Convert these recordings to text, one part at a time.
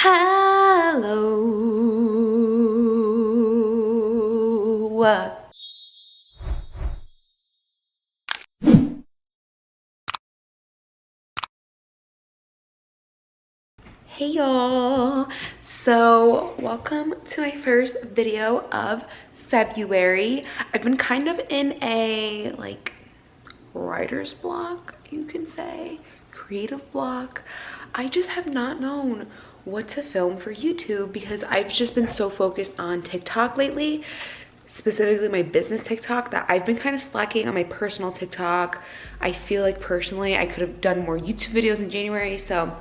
Hello. Hey y'all. So welcome to my first video of February. I've been kind of in a like writer's block, you can say, creative block. I just have not known what to film for YouTube because I've just been so focused on TikTok lately, specifically my business TikTok, that I've been kind of slacking on my personal TikTok. I feel like personally I could have done more YouTube videos in January, so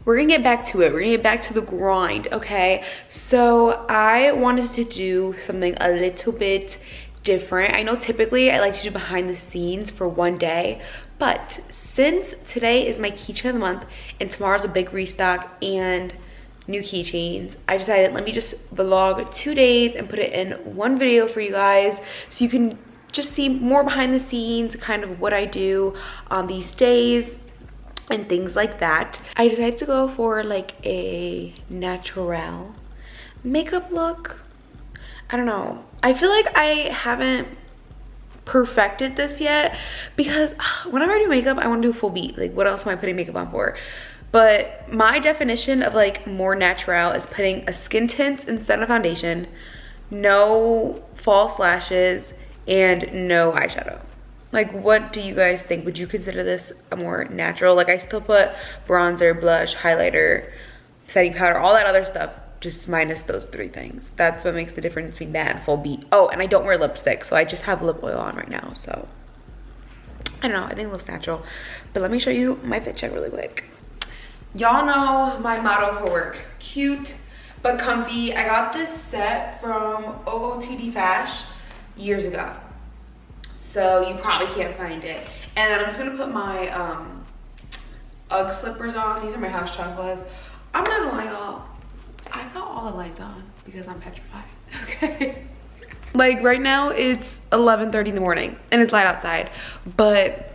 we're gonna get back to it. We're gonna get back to the grind, okay? So I wanted to do something a little bit different. I know typically I like to do behind the scenes for one day, but since today is my keychain of the month and tomorrow's a big restock and new keychains, I decided let me just vlog 2 days and put it in one video for you guys so you can just see more behind the scenes, kind of what I do on these days and things like that. I decided to go for like a natural makeup look. I don't know. I feel like I haven't perfected this yet because whenever I do makeup, I want to do full beat. Like, what else am I putting makeup on for? But my definition of like more natural is putting a skin tint instead of foundation, no false lashes, and no eyeshadow. Like, what do you guys think? Would you consider this a more natural? Like, I still put bronzer, blush, highlighter, setting powder, all that other stuff, just minus those 3 things. That's what makes the difference between that and full beat. Oh, and I don't wear lipstick, so I just have lip oil on right now. So I don't know, I think it looks natural. But let me show you my fit check really quick. Y'all know my motto for work: cute but comfy. I got this set from OOTD Fash years ago, so you probably can't find it. And then I'm just gonna put my UGG slippers on. These are my house chocolates. I'm not gonna lie, y'all, I got all the lights on because I'm petrified, okay? Like, right now it's 11:30 in the morning and it's light outside, but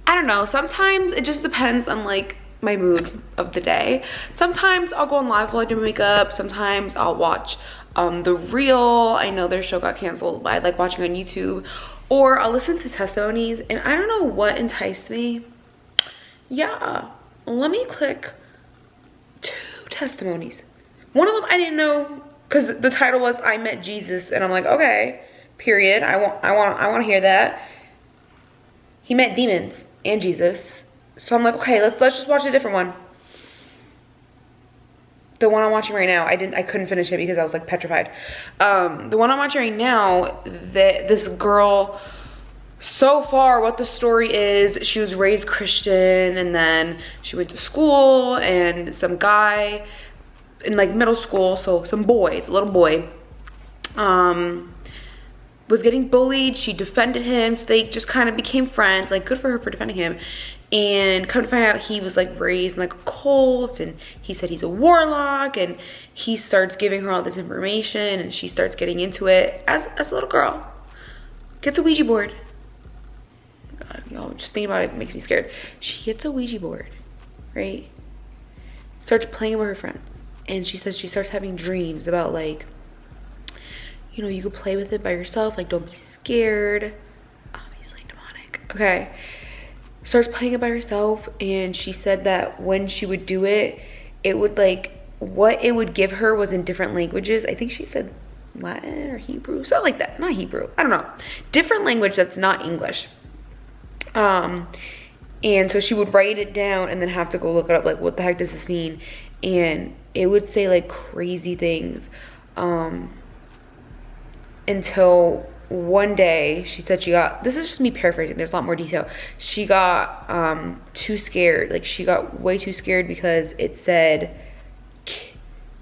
I don't know, sometimes it just depends on like my mood of the day. Sometimes I'll go on live while I do my makeup. Sometimes I'll watch The Real. I know their show got canceled, but I like watching on YouTube. Or I'll listen to testimonies, and I don't know what enticed me. Yeah, let me click 2 testimonies. One of them I didn't know because the title was I Met Jesus, and I'm like, okay, period. I want to hear that. He met demons and Jesus. So I'm like, okay, let's just watch a different one. The one I'm watching right now, I couldn't finish it because I was like petrified. The one I'm watching right now, this girl, so far what the story is, she was raised Christian and then she went to school, and some guy in like middle school, so some boys, a little boy, was getting bullied. She defended him, so they just kind of became friends. Like, good for her for defending him. And come to find out, he was like raised in like a cult, and he said he's a warlock, and he starts giving her all this information, and she starts getting into it as a little girl. Gets a Ouija board. God, y'all, just thinking about it makes me scared. She gets a Ouija board, right? Starts playing with her friends, and she says she starts having dreams about like, you know, you could play with it by yourself, like, don't be scared. Obviously demonic. Okay. Starts playing it by herself, and she said that when she would do it, it would like, what it would give her was in different languages. I think she said Latin or Hebrew, something like that. Not Hebrew, I don't know. Different language that's not English. And so she would write it down and then have to go look it up, like, what the heck does this mean? And it would say like crazy things. Until one day she said she got, this is just me paraphrasing, there's a lot more detail, she got too scared. Like, she got way too scared because it said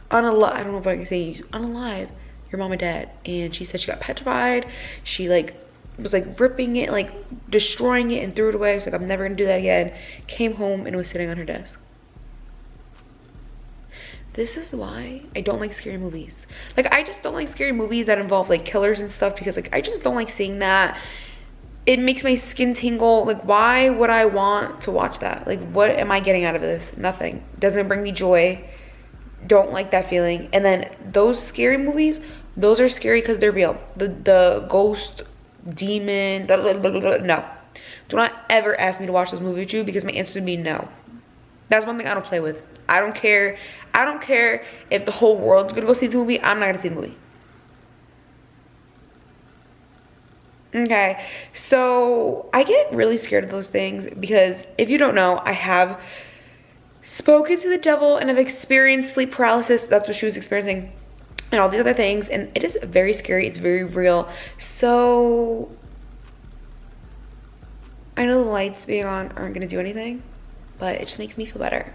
unalive, I don't know if I can say unalive your mom and dad, and she said she got petrified. She like was like ripping it, like destroying it, and threw it away. She's like, I'm never gonna do that again. Came home and it was sitting on her desk. This is why I don't like scary movies. Like, I just don't like scary movies that involve like killers and stuff, because like I just don't like seeing that. it makes my skin tingle. Like, why would I want to watch that? Like, what am I getting out of this? Nothing. Doesn't bring me joy. Don't like that feeling. And then those scary movies, those are scary because they're real. The ghost, demon, blah, blah, blah, blah, blah. No. Do not ever ask me to watch this movie with you, because my answer would be no. That's one thing I don't play with. I don't care. I don't care if the whole world's gonna go see the movie. I'm not gonna see the movie. Okay, so I get really scared of those things because, if you don't know, I have spoken to the devil and have experienced sleep paralysis. That's what she was experiencing, and all these other things, and it is very scary. It's very real. So I know the lights being on aren't gonna do anything, but it just makes me feel better.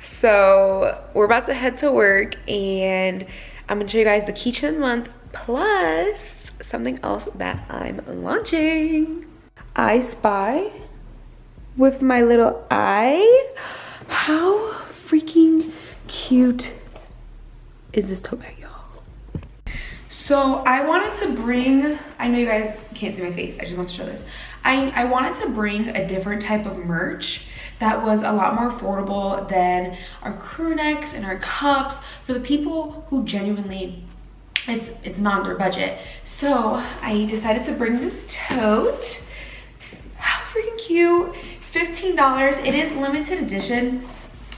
So we're about to head to work, and I'm gonna show you guys the keychain of the month, plus something else that I'm launching. I Spy with my little eye. How freaking cute is this tote bag, y'all? So I wanted to bring, I know you guys can't see my face, I just want to show this. I wanted to bring a different type of merch that was a lot more affordable than our crew necks and our cups, for the people who genuinely, it's not their budget. So I decided to bring this tote. How freaking cute. $15. It is limited edition.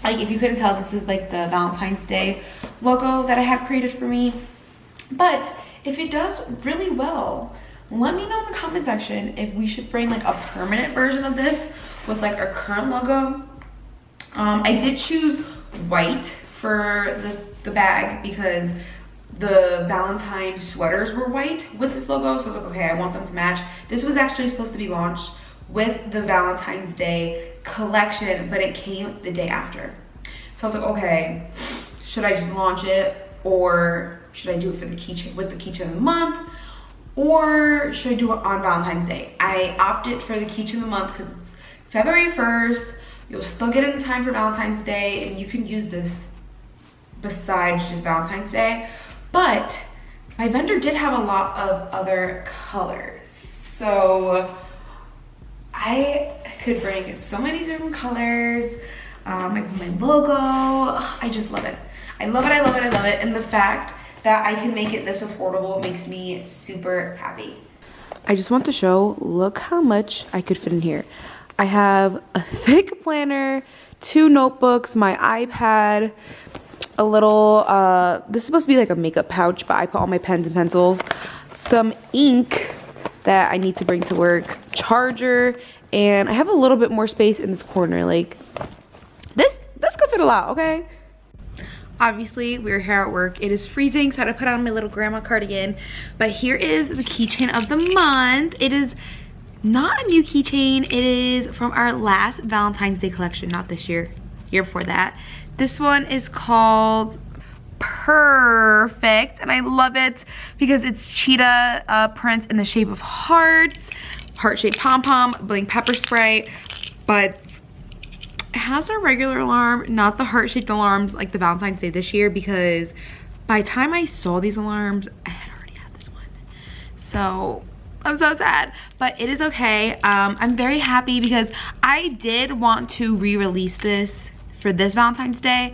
Like, if you couldn't tell, this is like the Valentine's Day logo that I have created for me. But if it does really well, let me know in the comment section if we should bring like a permanent version of this with like our current logo. I did choose white for the bag because the Valentine sweaters were white with this logo, so I was like, okay, I want them to match. This was actually supposed to be launched with the Valentine's Day collection, but it came the day after. So I was like, okay, should I just launch it, or should I do it for the keychain, with the keychain of the month, or should I do it on Valentine's Day? I opted for the keychain of the month because it's February 1st. You'll still get it in time for Valentine's Day, and you can use this besides just Valentine's Day. But my vendor did have a lot of other colors, so I could bring so many different colors. I put my logo. I just love it. I love it, I love it, I love it. And the fact that I can make it this affordable makes me super happy. I just want to show, look how much I could fit in here. I have a thick planner, 2 notebooks, my iPad, a little, this is supposed to be like a makeup pouch, but I put all my pens and pencils, some ink that I need to bring to work, charger, and I have a little bit more space in this corner. Like, this could fit a lot, okay? Obviously, we're here at work. It is freezing, so I had to put on my little grandma cardigan. But here is the keychain of the month. It is not a new keychain. It is from our last Valentine's Day collection, not this year, year before that. This one is called Perfect, and I love it because it's cheetah prints in the shape of hearts, heart-shaped pom-pom, bling pepper spray, but it has a regular alarm, not the heart-shaped alarms like the Valentine's Day this year, because by the time I saw these alarms, I had already had this one. So I'm so sad, but it is okay. I'm very happy because I did want to re-release this for this Valentine's Day,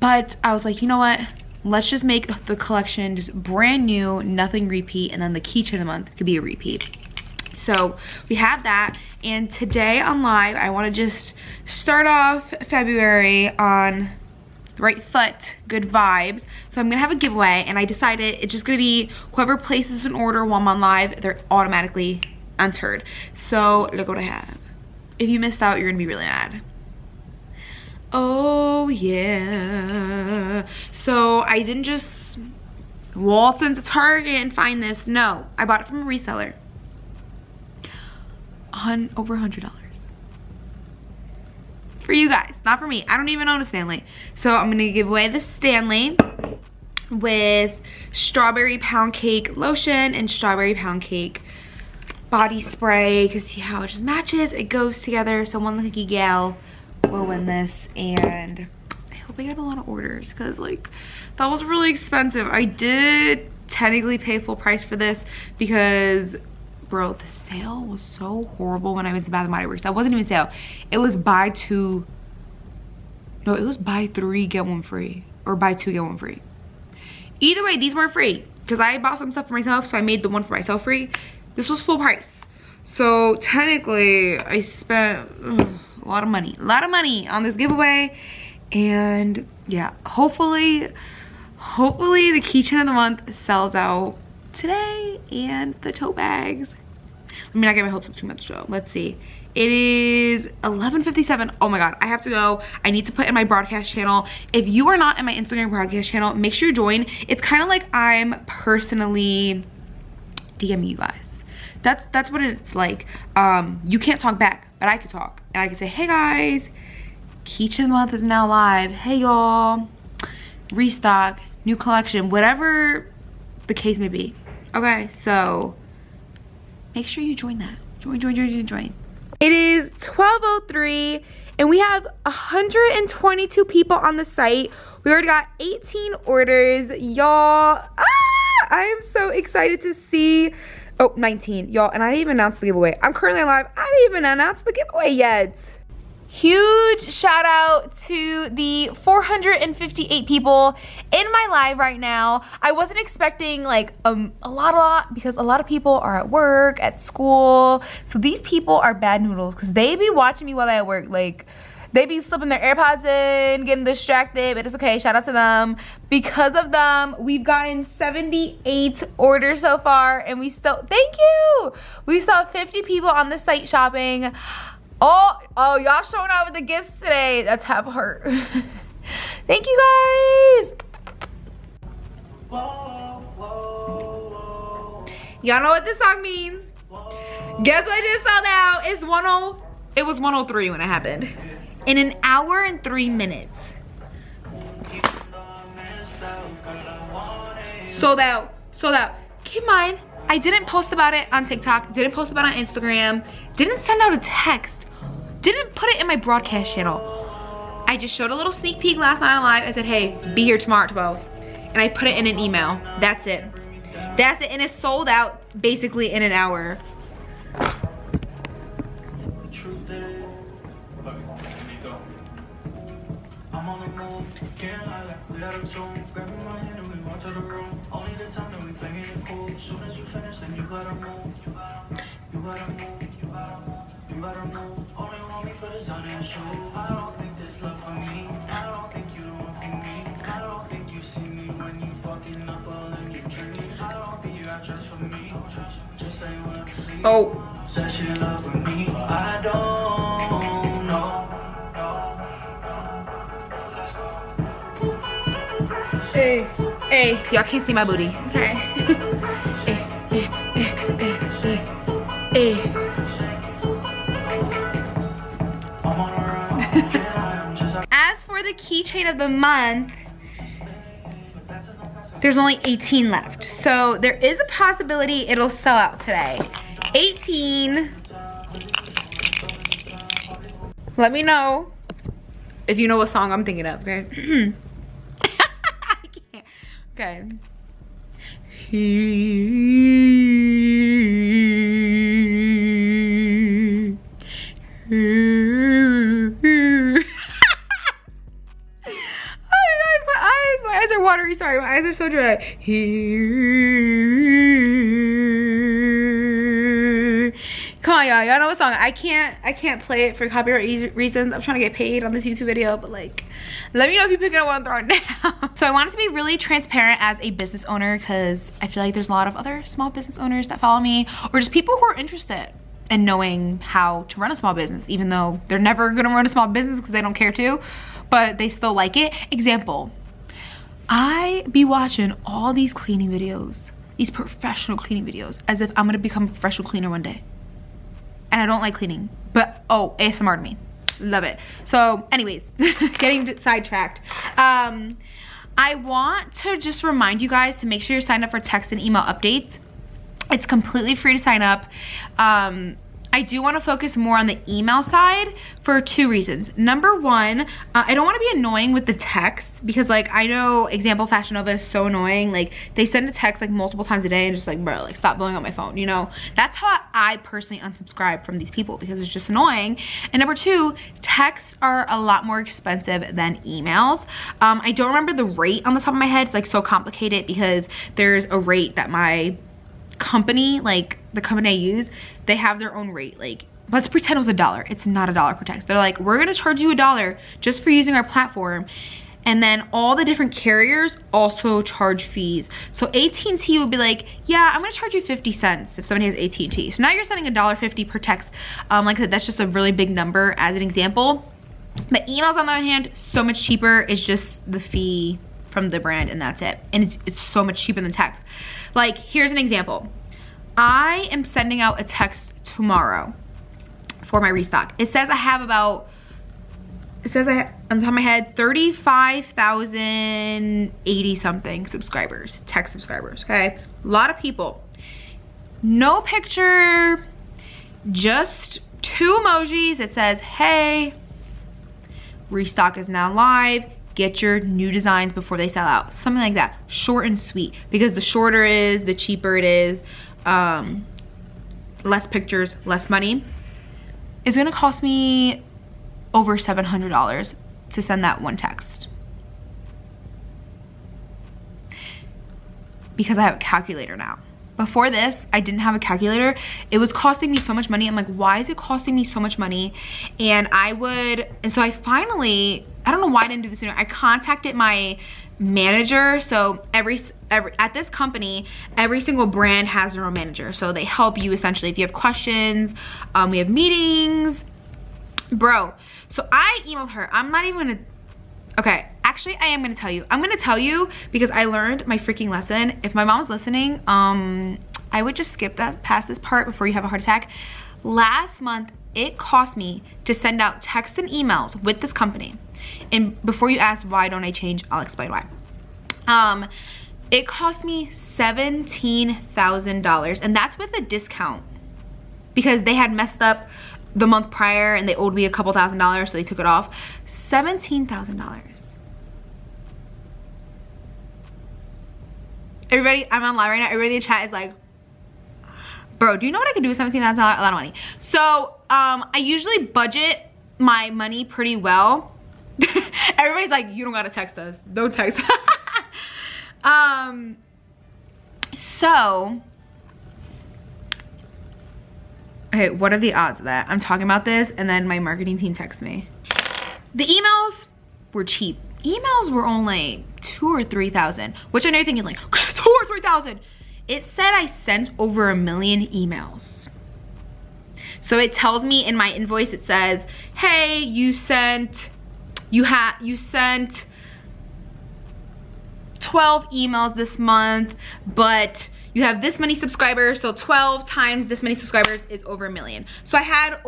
but I was like, you know what? Let's just make the collection just brand new, nothing repeat, and then the keychain of the month could be a repeat. So we have that, and today on live, I want to just start off February on the right foot, good vibes. So I'm gonna have a giveaway, and I decided it's just gonna be whoever places an order while I'm on live, they're automatically entered. So look what I have. If you missed out, you're gonna be really mad. Oh yeah. So I didn't just waltz into Target and find this. No, I bought it from a reseller. Over $100 for you guys, not for me. I don't even own a Stanley. So I'm gonna give away the Stanley with strawberry pound cake lotion and strawberry pound cake body spray, because see how it just matches, it goes together. So one lucky gal will win this, and I hope I get a lot of orders because like that was really expensive. I did technically pay full price for this because bro, the sale was so horrible when I went to Bath & Body Works. That wasn't even sale. It was buy 3 get 1 free, or buy 2 get 1 free. Either way, these weren't free because I bought some stuff for myself, so I made the one for myself free. This was full price. So technically I spent a lot of money on this giveaway. And yeah, hopefully the keychain of the month sells out today, and the tote bags. Let me not get my hopes up too much though. Let's see. It is 11:57. Oh my god, I have to go. I need to put in my broadcast channel. If you are not in my Instagram broadcast channel, make sure you join. It's kind of like I'm personally DMing you guys. That's what it's like. You can't talk back, but I can talk, and I can say, hey guys, keychain month is now live. Hey y'all, restock, new collection, whatever the case may be. Okay, so make sure you join that. Join. It is 12:03 and we have 122 people on the site. We already got 18 orders, y'all. I am so excited to see. Oh, 19, y'all, and I didn't even announce the giveaway. I'm currently live. I didn't even announce the giveaway yet. Huge shout out to the 458 people in my live right now. I wasn't expecting like a lot because a lot of people are at work, at school. So these people are bad noodles because they be watching me while I at work. Like, they be slipping their AirPods in, getting distracted, but it's okay. Shout out to them. Because of them, we've gotten 78 orders so far, and we still, thank you. We saw 50 people on the site shopping. Oh, y'all showing out with the gifts today. That's half a heart. Thank you guys. Y'all know what this song means. Guess what just sold out? It was 1:03 when it happened. In an hour and 3 minutes. Sold out. Keep in mind, I didn't post about it on TikTok, didn't post about it on Instagram, didn't send out a text, didn't put it in my broadcast channel. I just showed a little sneak peek last night on live. I said, hey, be here tomorrow at 12. And I put it in an email. That's it. And it's sold out basically in an hour. I'm on the move, can't lie, we got a tune, grabbing my hand and we walk to the room. Only the time that we playing it cool. Soon as you finish, then you gotta move. You gotta move. Only want me for the zone and show. I don't think this love for me. I don't think you don't want for me. I don't think you see me when you fucking up all in your dreams. I don't think you got trust for me. Just say what I see. Oh. Said she love for me. I don't know. Hey, y'all can't see my booty. Okay. As for the keychain of the month, there's only 18 left. So there is a possibility it'll sell out today. 18. Let me know if you know what song I'm thinking of, okay? Okay. I my eyes are watery. Sorry, my eyes are so dry. Come on, y'all know what song. I can't play it for copyright reasons. I'm trying to get paid on this YouTube video, but like, let me know if you pick it up while I'm throwing it down. So I wanted to be really transparent as a business owner because I feel like there's a lot of other small business owners that follow me, or just people who are interested in knowing how to run a small business, even though they're never gonna run a small business because they don't care to, but they still like it. Example, I be watching all these cleaning videos, these professional cleaning videos, as if I'm gonna become a professional cleaner one day. And I don't like cleaning, but oh, ASMR to me. Love it. So anyways, getting sidetracked. I want to just remind you guys to make sure you're signed up for text and email updates. It's completely free to sign up. I I do want to focus more on the email side for 2 reasons. Number one, I don't want to be annoying with the text because like I know example Fashion Nova is so annoying. Like they send a text like multiple times a day and just like, bro, like stop blowing up my phone, you know? That's how I personally unsubscribe from these people because it's just annoying. And number 2, texts are a lot more expensive than emails. I don't remember the rate on the top of my head. It's like so complicated because there's a rate that my company, like the company I use, they have their own rate. Like let's pretend it was $1. It's not $1 per text. They're like, we're gonna charge you $1 just for using our platform. And then all the different carriers also charge fees. So AT&T would be like, yeah, I'm gonna charge you 50 cents if somebody has AT&T. So now you're sending $1.50 per text. Like I said, that's just a really big number as an example. But emails on the other hand, so much cheaper. It's just the fee from the brand and that's it. And it's so much cheaper than text. Like here's an example. I am sending out a text tomorrow for my restock. It says I have about, it says I have, on the top of my head, 35,080 something subscribers, text subscribers, okay? A lot of people. No picture, just 2 emojis. It says, hey, restock is now live. Get your new designs before they sell out. Something like that, short and sweet. Because the shorter it is, the cheaper it is. Less pictures, less money. It's gonna cost me over $700 to send that one text. Because I have a calculator now. Before this, I didn't have a calculator. It was costing me so much money. I'm like, why is it costing me so much money? And so I finally, I don't know why I didn't do this sooner. I contacted my manager. So at this company, every single brand has their own manager. So they help you essentially if you have questions. We have meetings, bro. So I emailed her. I'm not even gonna, okay, actually I am gonna tell you. I'm gonna tell you because I learned my freaking lesson. If my mom's listening, I would just skip past this part before you have a heart attack. Last month, it cost me to send out texts and emails with this company. And before you ask why don't I change, I'll explain why. It cost me $17,000 and that's with a discount because they had messed up the month prior and they owed me a couple $1,000, so they took it off. $17,000. Everybody, I'm on live right now. Everybody in the chat is like, bro, do you know what I could do with $17,000? A lot of money. So I usually budget my money pretty well. Everybody's like, you don't gotta text us. Don't text. So, okay, what are the odds of that? I'm talking about this and then my marketing team texts me. The emails were cheap. Emails were only 2,000 or 3,000, which I know you're thinking like, 2,000 or 3,000. It said I sent over 1 million emails. So it tells me in my invoice, it says, hey, you sent 12 emails this month, but you have this many subscribers, so 12 times this many subscribers is over 1 million. So I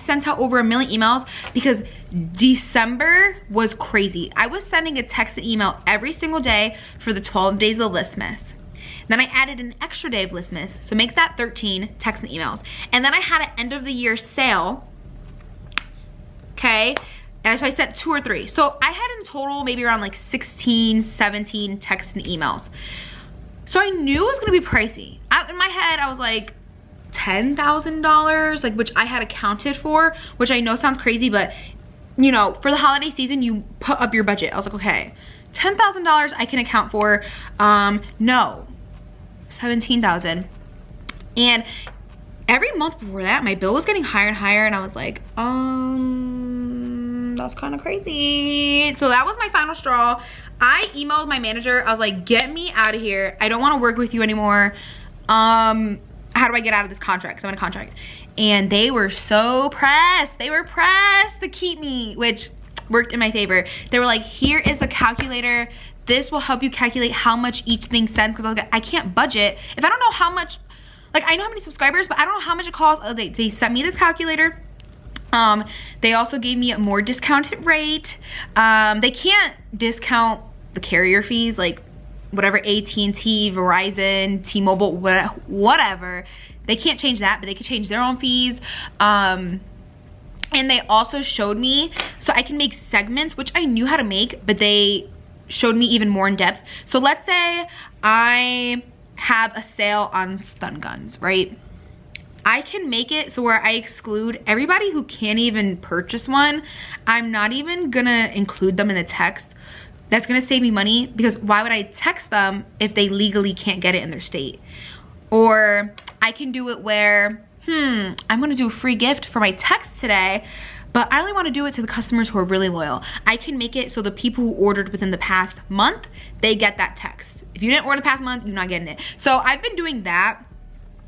sent out over 1 million emails because December was crazy. I was sending a text and email every single day for the 12 days of Listmas. Then I added an extra day of Listmas, so make that 13 texts and emails. And then I had an end of the year sale, okay? And so I sent 2 or 3. So I had in total maybe around like 16, 17 texts and emails. So I knew it was gonna be pricey. In my head, I was like, $10,000, like, which I had accounted for, which I know sounds crazy, but you know, for the holiday season, you put up your budget. I was like, okay, $10,000 I can account for. No, 17,000. And every month before that, my bill was getting higher and higher, and I was like, that's kind of crazy. So that was my final straw. I emailed my manager. I was like, get me out of here. I don't want to work with you anymore. How do I get out of this contract? 'Cause I'm in a contract. And they were so pressed. They were pressed to keep me, which worked in my favor. They were like, here is a calculator. This will help you calculate how much each thing sends. Because I was like, I can't budget. If I don't know how much, like I know how many subscribers, but I don't know how much it costs. Oh, they sent me this calculator. They also gave me a more discounted rate. They can't discount the carrier fees, like whatever AT&T, Verizon, T-Mobile, whatever. They can't change that, but they can change their own fees. And they also showed me, so I can make segments, which I knew how to make, but they showed me even more in depth. So let's say I have a sale on stun guns, right? I can make it so where I exclude everybody who can't even purchase one. I'm not even gonna include them in the text. That's gonna save me money, because why would I text them if they legally can't get it in their state? Or I can do it where, I'm gonna do a free gift for my text today, but I only wanna do it to the customers who are really loyal. I can make it so the people who ordered within the past month, they get that text. If you didn't order the past month, you're not getting it. So I've been doing that,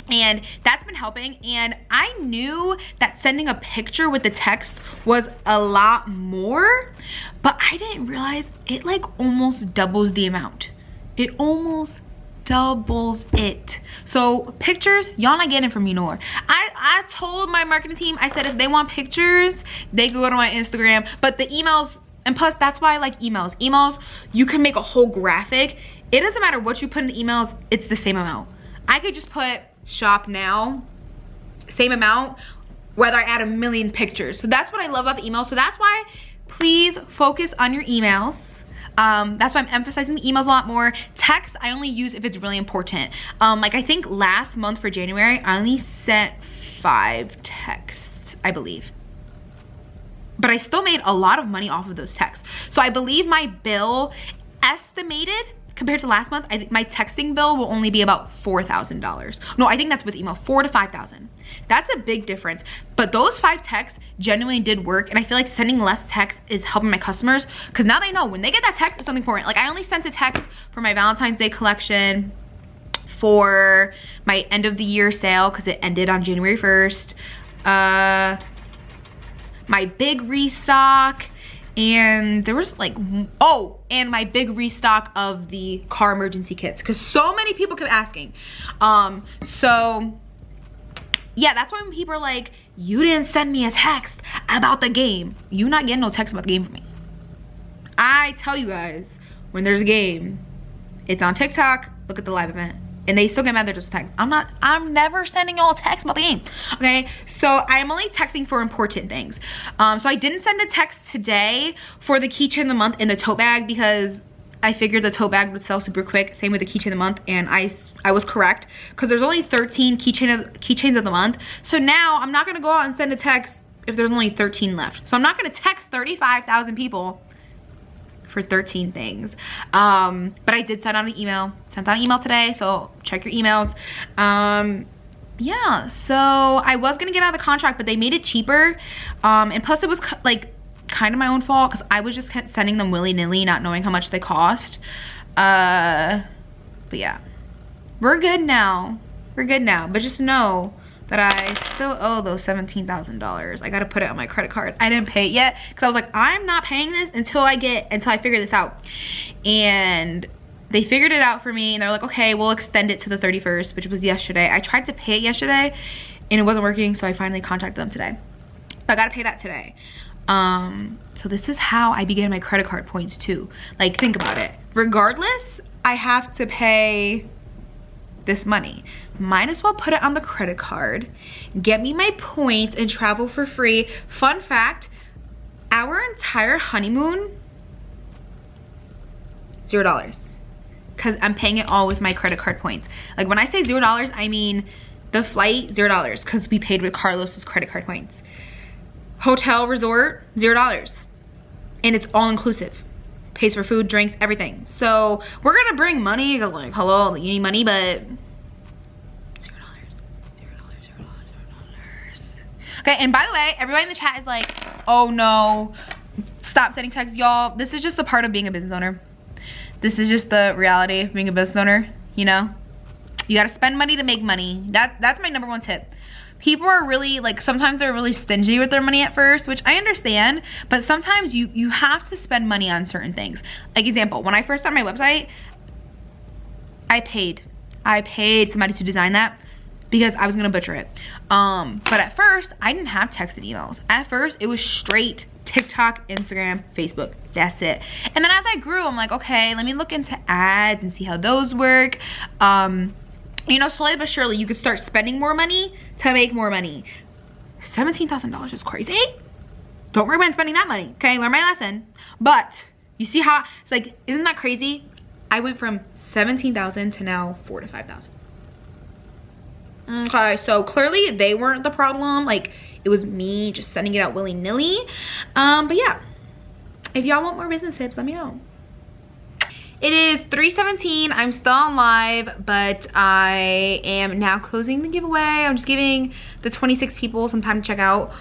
and that's been helping. And I knew that sending a picture with the text was a lot more, but I didn't realize it like almost doubles the amount. It almost doubles it. So pictures, y'all not getting it from me no more. I told my marketing team, I said if they want pictures, they go to my Instagram, but the emails, and plus that's why I like emails. Emails, you can make a whole graphic. It doesn't matter what you put in the emails, it's the same amount. I could just put shop now, same amount, whether I add a million pictures. So that's what I love about the email. So that's why please focus on your emails. That's why I'm emphasizing the emails a lot more. Text, I only use if it's really important. Like I think last month for January, I only sent 5 texts, I believe. But I still made a lot of money off of those texts. So I believe my bill estimated compared to last month, I think my texting bill will only be about $4,000. No, I think that's with email, $4,000 to $5,000. That's a big difference. But those 5 texts genuinely did work, and I feel like sending less text is helping my customers, because now they know when they get that text, it's something important. Like I only sent a text for my Valentine's Day collection, for my end of the year sale, because it ended on January 1st. My big restock, and there was like, oh, and my big restock of the car emergency kits, because so many people kept asking. So yeah, that's why when people are like, you didn't send me a text about the game. You not getting no text about the game from me. I tell you guys, when there's a game, it's on TikTok, look at the live event. And they still get mad, they're just text. I'm never sending y'all a text about the game, okay? So I'm only texting for important things. So I didn't send a text today for the keychain of the month and the tote bag, because I figured the tote bag would sell super quick. Same with the keychain of the month, and I was correct, because there's only 13 keychains of the month. So now I'm not gonna go out and send a text if there's only 13 left. So I'm not gonna text 35,000 people for 13 things. But I did send out an email. Sent out an email today, so check your emails. Yeah, so I was gonna get out of the contract, but they made it cheaper. And plus it was like kind of my own fault, because I was just sending them willy-nilly, not knowing how much they cost. But yeah, we're good now. We're good now, but just know that I still owe those $17,000. I gotta put it on my credit card. I didn't pay it yet, because I was like, I'm not paying this until I figure this out. And they figured it out for me, and they're like, okay, we'll extend it to the 31st, which was yesterday. I tried to pay it yesterday, and it wasn't working, so I finally contacted them today. But I gotta pay that today. So this is how I began my credit card points too. Like, think about it. Regardless, I have to pay this money. Might as well put it on the credit card, get me my points, and travel for free. Fun fact, our entire honeymoon, $0, because I'm paying it all with my credit card points. Like when I say $0, I mean the flight, $0, because we paid with Carlos's credit card points. Hotel, resort, $0, and it's all inclusive. Pays for food, drinks, everything. So we're gonna bring money, like, hello, you need money, but $0. Okay, and by the way, everybody in the chat is like, oh no, stop sending texts. Y'all, this is just a part of being a business owner. This is just the reality of being a business owner, you know? You gotta spend money to make money. That's my #1 tip. People are really, like, sometimes they're really stingy with their money at first, which I understand, but sometimes you have to spend money on certain things. Like, example, when I first started my website, I paid somebody to design that because I was gonna butcher it. But at first, I didn't have text and emails. At first, it was straight TikTok, Instagram, Facebook. That's it. And then as I grew, I'm like, okay, let me look into ads and see how those work. you know, slowly but surely you could start spending more money to make more money. $17,000 is crazy. Don't recommend spending that money, okay? Learn my lesson. But you see how it's like, isn't that crazy? I went from 17,000 to now 4 to 5,000. Okay, so clearly they weren't the problem. Like, it was me just sending it out willy-nilly. But yeah, if y'all want more business tips, let me know. It is 3:17. I'm still on live, but I am now closing the giveaway. I'm just giving the 26 people some time to check out.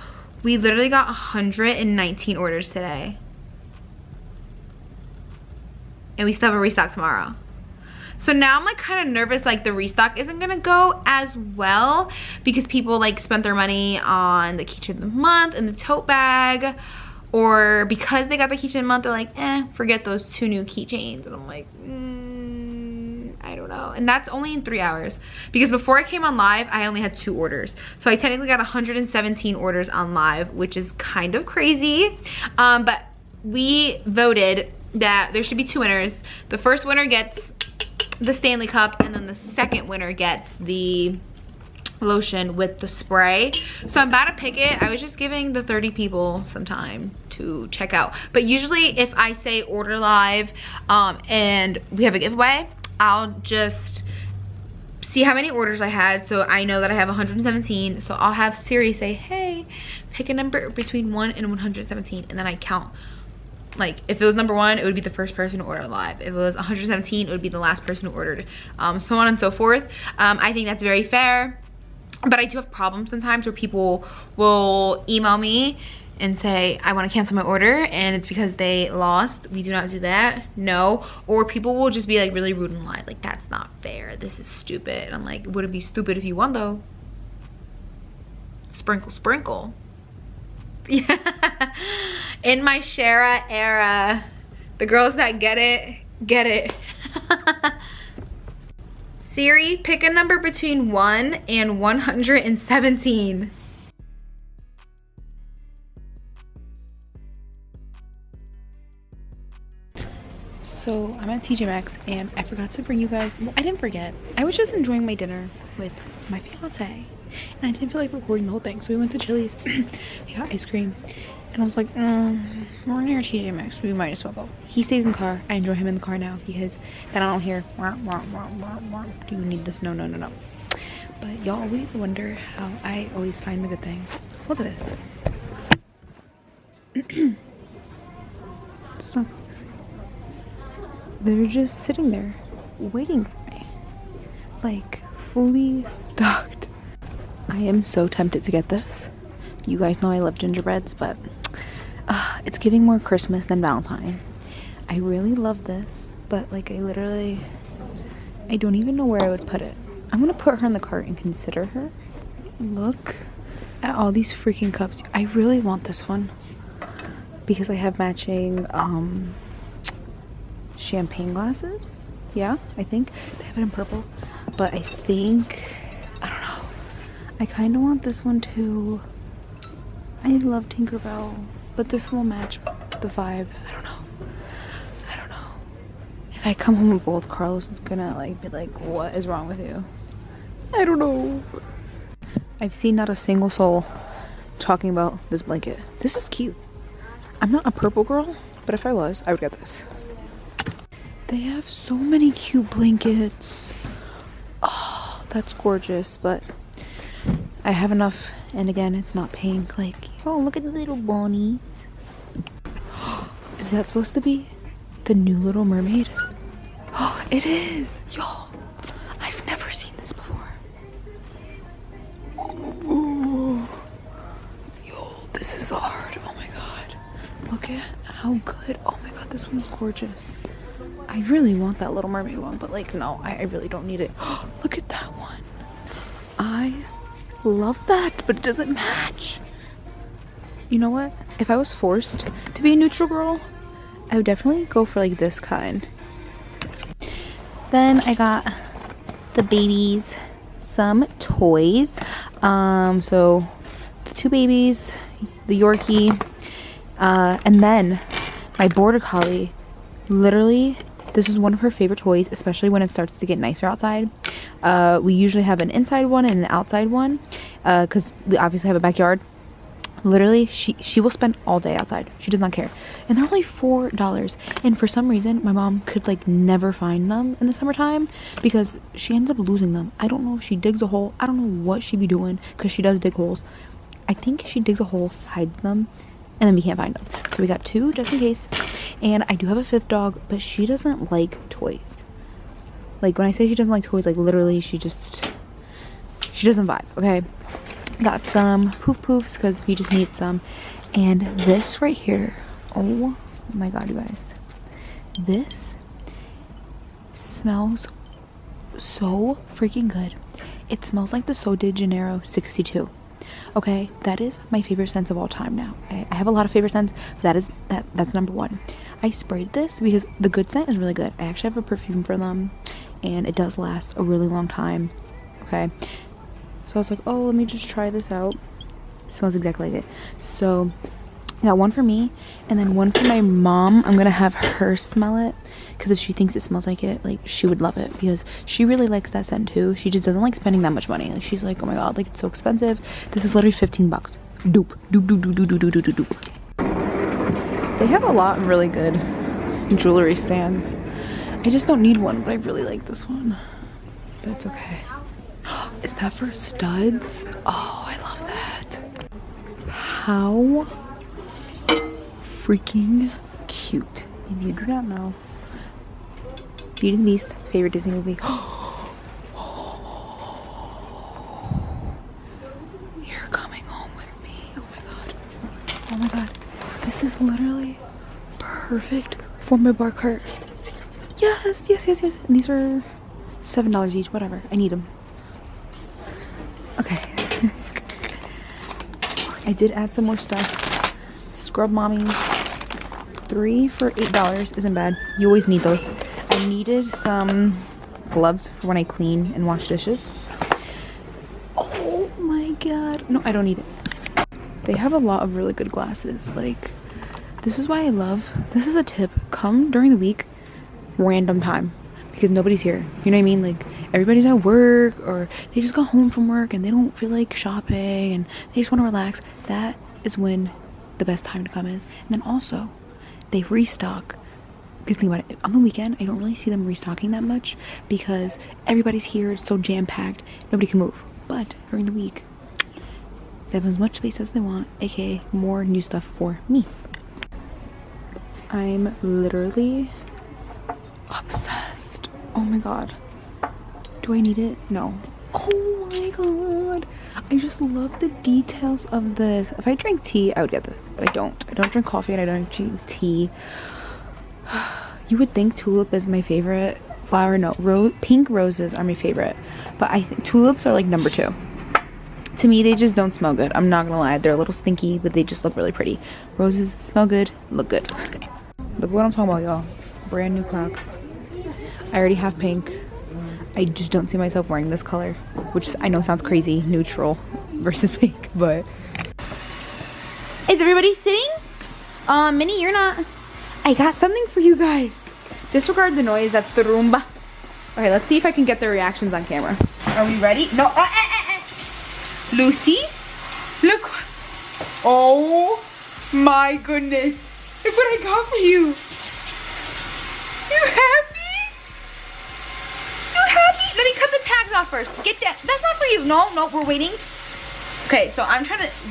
We literally got 119 orders today. And we still have a restock tomorrow. So now I'm like kind of nervous, like the restock isn't gonna go as well because people like spent their money on the keychain of the month and the tote bag, or because they got the keychain of the month, they're like, forget those 2 new keychains. And I'm like, I don't know. And that's only in 3 hours because before I came on live, I only had 2 orders. So I technically got 117 orders on live, which is kind of crazy. But we voted that there should be 2 winners. The first winner gets the Stanley Cup, and then the second winner gets the lotion with the spray. So I'm about to pick it. I was just giving the 30 people some time to check out. But usually if I say order live and we have a giveaway, I'll just see how many orders I had, so I know that I have 117. So I'll have Siri say, hey, pick a number between 1 and 117, and then I count. Like, if it was number 1, it would be the first person to order live. If it was 117, it would be the last person who ordered, so on and so forth. I think that's very fair. But I do have problems sometimes where people will email me and say, I want to cancel my order, and it's because they lost. We do not do that, no. Or people will just be like really rude and lie, like, that's not fair, this is stupid. And I'm like, would it be stupid if you won though? Sprinkle, sprinkle. Yeah. In my Shara era, the girls that get it, get it. Siri, pick a number between 1 and 117. So I'm at TJ Maxx and I forgot to bring you guys, well, I didn't forget. I was just enjoying my dinner with my fiance and I didn't feel like recording the whole thing. So we went to Chili's, we got ice cream. And I was like, we're near TJ Maxx, we might as well go. He stays in the car. I enjoy him in the car now because then I don't hear, do you need this? No, no, no, no. But y'all always wonder how I always find the good things. Look at this. It's not focusing. They're just sitting there waiting for me. Like, fully stocked. I am so tempted to get this. You guys know I love gingerbreads, but it's giving more Christmas than Valentine. I really love this, but like I don't even know where I would put it. I'm gonna put her in the cart and consider her. Look at all these freaking cups. I really want this one because I have matching champagne glasses. Yeah, I think they have it in purple, but I think, I don't know, I kind of want this one too. I love Tinkerbell, but this will match the vibe. I don't know. If I come home with both, Carlos is gonna like be like, what is wrong with you? I don't know. I've seen not a single soul talking about this blanket. This is cute. I'm not a purple girl, but if I was, I would get this. They have so many cute blankets. Oh, that's gorgeous, but I have enough. And again, it's not pink. Like, oh, look at the little bunnies. Is that supposed to be the new Little Mermaid? Oh, it is. Y'all, I've never seen this before. Ooh. Yo, this is hard. Oh my god. Look at how good. Oh my god, this one's gorgeous. I really want that Little Mermaid one, but like, no, I really don't need it. Look at that one. I love that, but it doesn't match. You know what? If I was forced to be a neutral girl, I would definitely go for like this kind. Then I got the babies some toys. So the 2 babies, the Yorkie, and then my border collie. Literally, This is one of her favorite toys, especially when it starts to get nicer outside. We usually have an inside one and an outside one because we obviously have a backyard. Literally, she will spend all day outside. She does not care. And they're only $4. And for some reason, my mom could like never find them in the summertime because she ends up losing them. I don't know if she digs a hole. I don't know what she be doing because she does dig holes. I think she digs a hole, hides them, and then we can't find them. So we got 2 just in case. And I do have a 5th dog, but she doesn't like toys. Like when I say she doesn't like toys, like literally she doesn't vibe, okay? Got some poof poofs because we just need some. And this right here, oh my god, you guys, this smells so freaking good. It smells like the Sol de Janeiro 62. Okay, that is my favorite scent of all time now. Okay? I have a lot of favorite scents, but that's number 1. I sprayed this because the good scent is really good. I actually have a perfume for them and it does last a really long time. Okay, so I was like, oh, let me just try this out. It smells exactly like it. So I got one for me and then one for my mom. I'm gonna have her smell it because if she thinks it smells like it, like she would love it because she really likes that scent too. She just doesn't like spending that much money. Like she's like, oh my god, like it's so expensive. This is literally $15. Doop doop doop doop doop doop doop doop doop. They have a lot of really good jewelry stands. I just don't need one, but I really like this one. That's okay. Is that for studs? Oh, I love that. How freaking cute. If you do not know, Beauty and the Beast, favorite Disney movie. You're coming home with me. Oh my god. Oh my god. This is literally perfect for my bar cart. Yes, yes, yes, yes. And these are $7 each, whatever. I need them. Okay. I did add some more stuff. Scrub Mommies. 3 for $8 isn't bad. You always need those. I needed some gloves for when I clean and wash dishes. Oh my god. No, I don't need it. They have a lot of really good glasses. Like, this is why I love, this is a tip. Come during the week, random time. Because nobody's here. You know what I mean? Like, everybody's at work or they just got home from work and they don't feel like shopping and they just want to relax. That is when the best time to come is. And then also, they restock. Because think about it, on the weekend, I don't really see them restocking that much because everybody's here. It's so jam-packed. Nobody can move. But during the week, they have as much space as they want, aka more new stuff for me. I'm literally obsessed. Oh my god. Do I need it? No. Oh my god. I just love the details of this. If I drank tea, I would get this. But I don't. I don't drink coffee and I don't drink tea. You would think tulip is my favorite flower. No, pink roses are my favorite. But I think tulips are like number 2. To me, they just don't smell good. I'm not gonna lie. They're a little stinky, but they just look really pretty. Roses smell good, look good. Look what I'm talking about, y'all. Brand new Crocs. I already have pink. I just don't see myself wearing this color, which I know sounds crazy, neutral versus pink, but. Is everybody sitting? Minnie, you're not. I got something for you guys. Disregard the noise, that's the Roomba. Okay, let's see if I can get their reactions on camera. Are we ready? No, Lucy, look. Oh my goodness. Look what I got for you. You happy? You happy? Let me cut the tags off first. Get that. That's not for you. No, we're waiting. Okay, so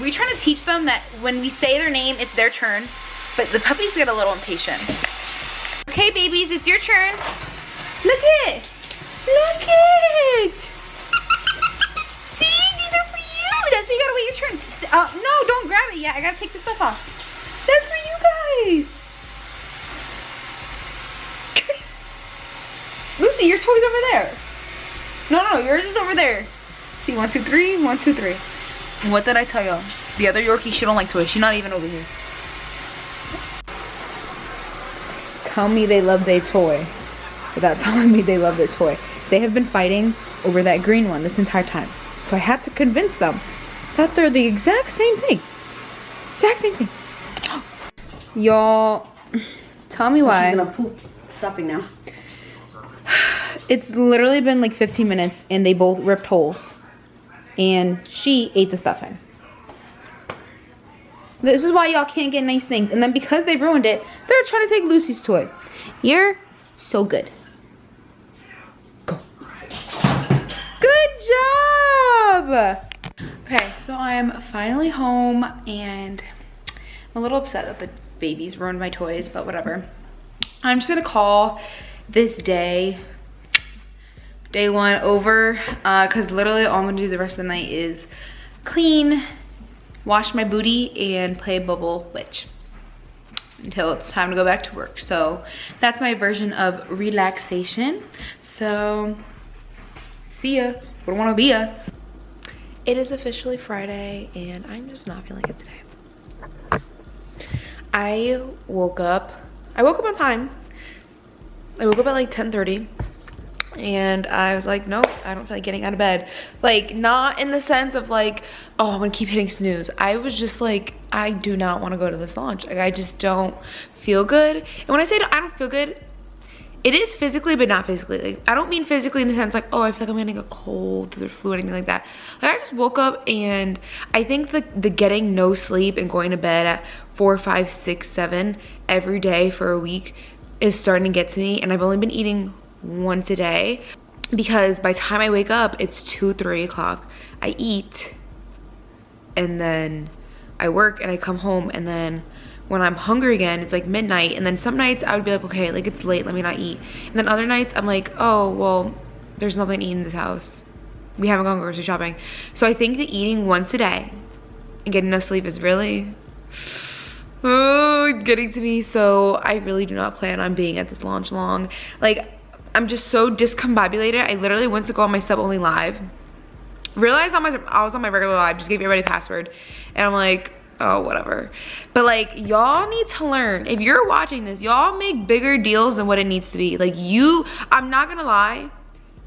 we're trying to teach them that when we say their name, it's their turn. But the puppies get a little impatient. Okay, babies, it's your turn. Look it. Look it. See, these are for you. That's why you gotta wait your turn. No, don't grab it yet. I gotta take the stuff off. That's for you guys. Lucy, your toy's over there. No, yours is over there. See, 1, 2, 3, 1, 2, 3. And what did I tell y'all? The other Yorkie, she don't like toys. She's not even over here. Tell me they love their toy without telling me they love their toy. They have been fighting over that green one this entire time. So I had to convince them that they're the exact same thing. Exact same thing. Y'all, tell me why. She's gonna poop stuffing now. It's literally been like 15 minutes and they both ripped holes. And she ate the stuffing. This is why y'all can't get nice things. And then because they ruined it, they're trying to take Lucy's toy. You're so good. Go. Good job! Okay, so I'm finally home and I'm a little upset that the babies ruined my toys, but whatever. I'm just gonna call this day 1 over, because literally all I'm gonna do the rest of the night is clean, wash my booty, and play Bubble Witch until it's time to go back to work. So that's my version of relaxation. So see ya. Wouldn't wanna be ya. It is officially Friday and I'm just not feeling it today. I woke up on time. I woke up at like 10:30 and I was like, nope, I don't feel like getting out of bed. Like, not in the sense of like, oh, I'm gonna keep hitting snooze. I was just like, I do not want to go to this launch. Like, I just don't feel good. And when I say I don't feel good, it is physically, but not physically. Like, I don't mean physically in the sense like, oh, I feel like I'm getting a cold or the flu or anything like that. Like, I just woke up and I think the getting no sleep and going to bed at 4, 5, 6, 7 every day for a week is starting to get to me. And I've only been eating once a day because by the time I wake up, it's 2, 3 o'clock. I eat and then I work and I come home, and then when I'm hungry again, it's like midnight. And then some nights I would be like, okay, like it's late, let me not eat. And then other nights I'm like, oh, well, there's nothing to eat in this house. We haven't gone grocery shopping. So I think that eating once a day and getting enough sleep is really, oh, getting to me. So I really do not plan on being at this launch long. Like, I'm just so discombobulated. I literally went to go on my sub only live. Realized I was on my regular live, just gave everybody a password. And I'm like, oh, whatever. But like, y'all need to learn. If you're watching this, y'all make bigger deals than what it needs to be. Like, I'm not gonna lie,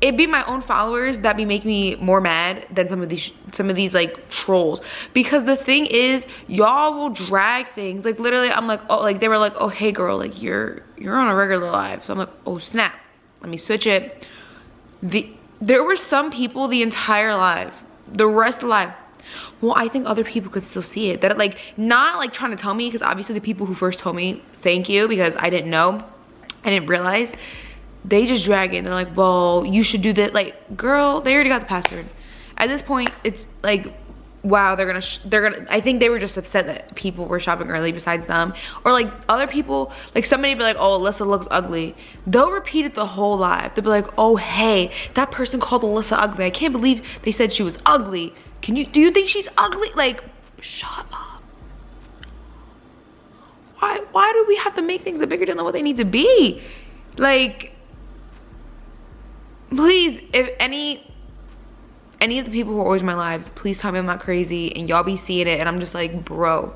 it'd be my own followers that be making me more mad than some of these like trolls. Because the thing is, y'all will drag things. Like, literally, I'm like, oh, like they were like, oh, hey girl, like you're on a regular live. So I'm like, oh snap, let me switch it. There were some people the entire live, the rest of the live, well, I think other people could still see it. That, like, not like trying to tell me, because obviously the people who first told me, thank you, because I didn't know, I didn't realize, they just drag it. They're like, well, you should do that. Like, girl, they already got the password. At this point, it's like, wow, they're gonna, I think they were just upset that people were shopping early besides them. Or like other people, like somebody be like, oh, Alyssa looks ugly. They'll repeat it the whole live. They'll be like, oh, hey, that person called Alyssa ugly. I can't believe they said she was ugly. Do you think she's ugly? Like, shut up. Why do we have to make things bigger than what they need to be? Like, please, if any of the people who are always in my lives, please tell me I'm not crazy and y'all be seeing it and I'm just like, bro,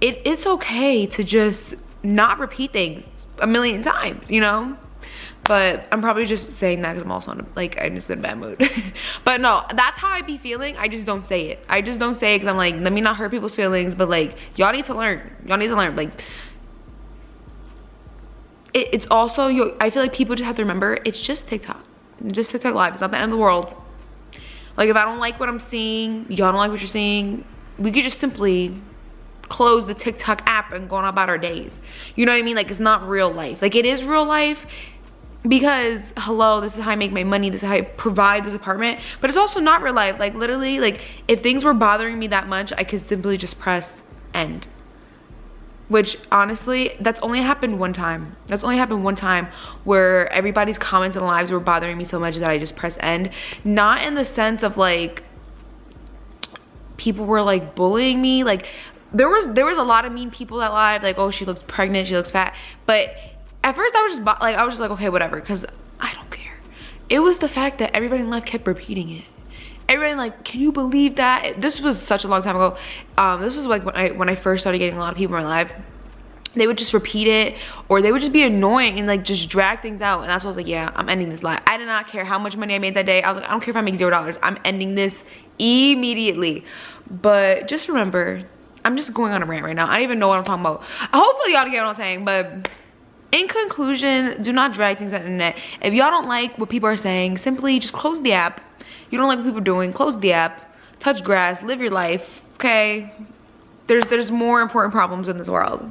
it's okay to just not repeat things a million times, you know? But I'm probably just saying that because I'm also I'm just in a bad mood. But no, that's how I be feeling. I just don't say it. I just don't say it because I'm like, let me not hurt people's feelings. But like, y'all need to learn. Y'all need to learn. Like, it's also, I feel like people just have to remember, it's just TikTok. Just TikTok live. It's not the end of the world. Like, if I don't like what I'm seeing, y'all don't like what you're seeing, we could just simply close the TikTok app and go on about our days. You know what I mean? Like, it's not real life. Like, it is real life because, hello, this is how I make my money. This is how I provide this apartment. But it's also not real life. Like, literally, like, if things were bothering me that much, I could simply just press end. Which, honestly, that's only happened one time. That's only happened one time where everybody's comments and lives were bothering me so much that I just pressed end. Not in the sense of, like, people were, like, bullying me. Like, there was a lot of mean people that live. Like, oh, she looks pregnant, she looks fat. But at first, I was just like, okay, whatever. Because I don't care. It was the fact that everybody in live kept repeating it. Everybody like, can you believe that? This was such a long time ago. This was like when I first started getting a lot of people in my life. They would just repeat it, or they would just be annoying and like just drag things out. And that's why I was like, yeah, I'm ending this live. I did not care how much money I made that day. I was like, I don't care if I make $0. I'm ending this immediately. But just remember, I'm just going on a rant right now. I don't even know what I'm talking about. Hopefully y'all get what I'm saying, but In conclusion, do not drag things on the internet. If y'all don't like what people are saying, simply just close the app. You don't like what people are doing, close the app, touch grass, live your life, okay? There's more important problems in this world.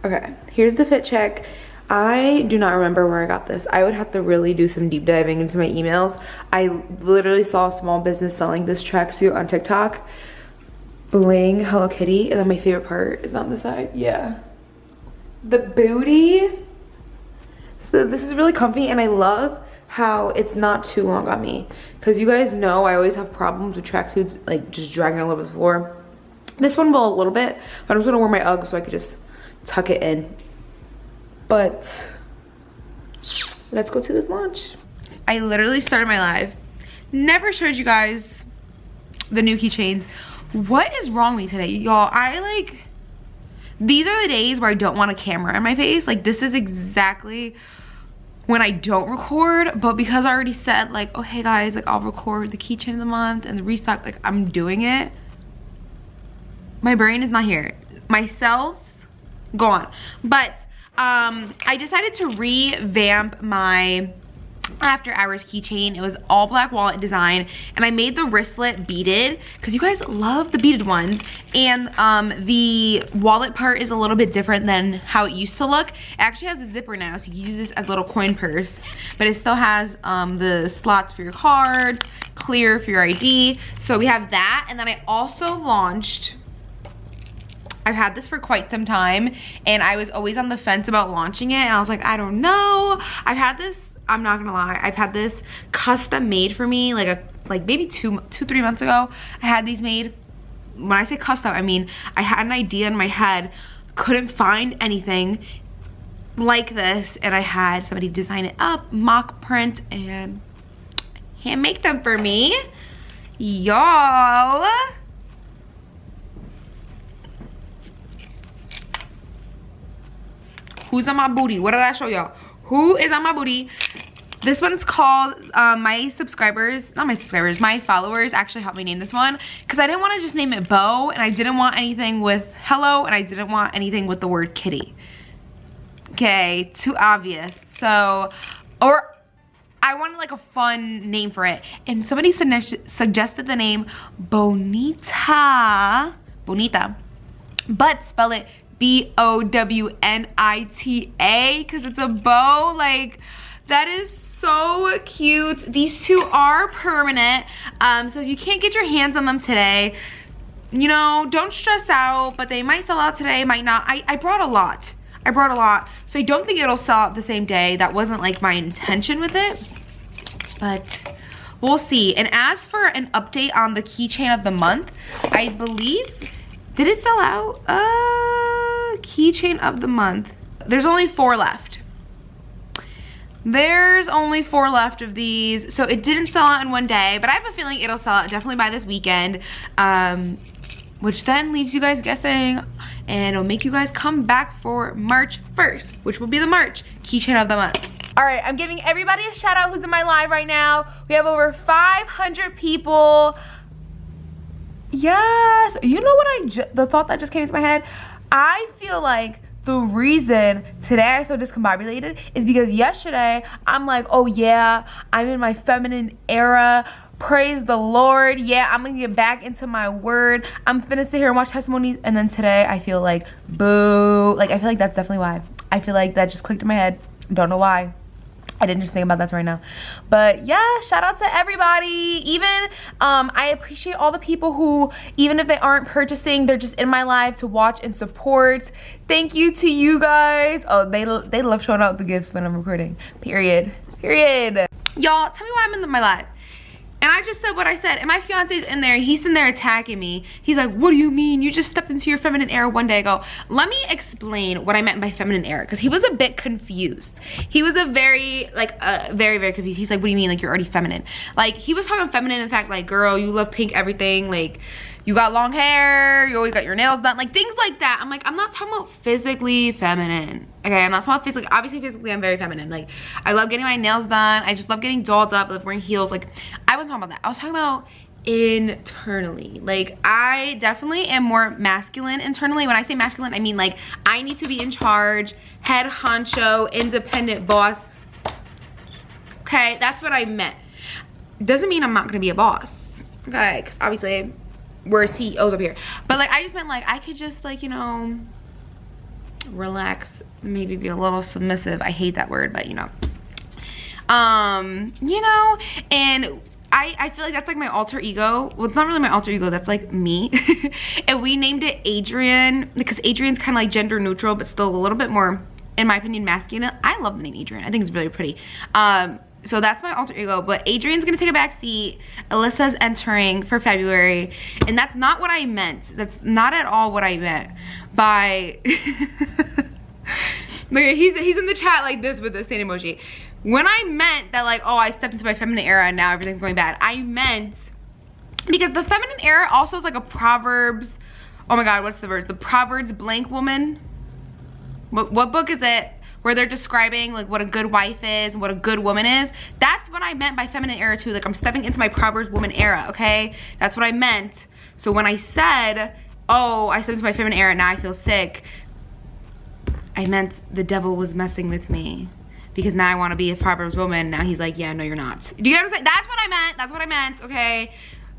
Okay, here's the fit check. I do not remember where I got this. I would have to really do some deep diving into my emails. I literally saw a small business selling this tracksuit on TikTok. Bling Hello Kitty, and then my favorite part is on the side. Yeah. The booty. So this is really comfy, and I love how it's not too long on me. Because you guys know I always have problems with tracksuits, like just dragging all over the floor. This one will a little bit, but I'm just gonna wear my Uggs so I could just tuck it in. But let's go to this lunch. I literally started my live. Never showed you guys the new keychains. What is wrong with me today? Y'all, these are the days where I don't want a camera in my face. Like, this is exactly when I don't record, but because I already said, like, oh, hey guys, like, I'll record the keychain of the month and the restock, like, I'm doing it. My brain is not here. My cells, gone. But, I decided to revamp my after hours keychain. It was all black wallet design, and I made the wristlet beaded because you guys love the beaded ones, and the wallet part is a little bit different than how it used to look. It actually has a zipper now, so you can use this as a little coin purse, but it still has the slots for your cards, clear for your ID. So we have that, and then I also launched, I've had this for quite some time, and I was always on the fence about launching it, and I was like, I don't know. I've had this, I'm not gonna lie, I've had this custom made for me like maybe 2-3 months ago. I had these made. When I say custom, I mean I had an idea in my head, couldn't find anything like this, and I had somebody design it up, mock print, and hand make them for me. Y'all, who's on my booty? What did I show y'all? Who is on my booty? This one's called, my followers actually helped me name this one because I didn't want to just name it Bo, and I didn't want anything with hello, and I didn't want anything with the word kitty. Okay, too obvious. So, or I wanted like a fun name for it, and somebody suggested the name Bonita, but spell it B-O-W-N-I-T-A because it's a bow. Like, that is so cute. These two are permanent, so if you can't get your hands on them today, you know, don't stress out, but they might sell out today, might not. I brought a lot, so I don't think it'll sell out the same day. That wasn't like my intention with it, but we'll see. And as for an update on the keychain of the month, I believe, did it sell out? Keychain of the month, there's only 4 left. There's only 4 left of these, so it didn't sell out in one day, but I have a feeling it'll sell out definitely by this weekend, which then leaves you guys guessing, and it'll make you guys come back for March 1st, which will be the March keychain of the month. All right, I'm giving everybody a shout out who's in my live right now. We have over 500 people. Yes, you know what the thought that just came into my head? I feel like the reason today I feel discombobulated is because yesterday I'm like, oh yeah, I'm in my feminine era. Praise the Lord. Yeah, I'm gonna get back into my word. I'm finna sit here and watch testimonies. And then today I feel like, boo. Like, I feel like that's definitely why. I feel like that just clicked in my head. Don't know why. I didn't just think about that right now. But yeah, shout out to everybody. Even I appreciate all the people who, even if they aren't purchasing, they're just in my live to watch and support. Thank you to you guys. Oh, they love showing out the gifts when I'm recording. Period. Y'all, tell me why I'm in my live. And I just said what I said, and my fiance's in there, he's in there attacking me. He's like, what do you mean? You just stepped into your feminine era one day ago. Let me explain what I meant by feminine era, because he was a bit confused. He was very, very confused. He's like, what do you mean? Like, you're already feminine. Like, he was talking feminine, in fact, like, girl, you love pink everything. Like, you got long hair, you always got your nails done. Like, things like that. I'm like, I'm not talking about physically feminine. Okay, I'm not talking about physically. Obviously, physically, I'm very feminine. Like, I love getting my nails done. I just love getting dolled up, like wearing heels. Like, I wasn't talking about that. I was talking about internally. Like, I definitely am more masculine internally. When I say masculine, I mean like I need to be in charge, head honcho, independent boss. Okay, that's what I meant. Doesn't mean I'm not gonna be a boss, okay, because obviously we're CEOs up here. But like, I just meant like I could just like, you know, relax, maybe be a little submissive. I hate that word, but you know, and I feel like that's like my alter ego. Well, it's not really my alter ego, that's like me. And we named it Adrian because Adrian's kind of like gender neutral, but still a little bit more, in my opinion, masculine. I love the name Adrian. I think it's really pretty. So that's my alter ego, but Adrian's gonna take a back seat. Alyssa's entering for February, and that's not what I meant. That's not at all what I meant by, look, he's in the chat like this with the same emoji. When I meant that like, oh, I stepped into my feminine era and now everything's going bad, I meant, because the feminine era also is like a Proverbs, oh my God, what's the verse? The Proverbs blank woman. What book is it? Where they're describing like what a good wife is and what a good woman is. That's what I meant by feminine era too. Like, I'm stepping into my Proverbs woman era, okay? That's what I meant. So when I said, oh, I stepped into my feminine era, now I feel sick, I meant the devil was messing with me. Because now I want to be a Proverbs woman. Now he's like, yeah, no, you're not. Do you get what I'm saying? That's what I meant. That's what I meant, okay?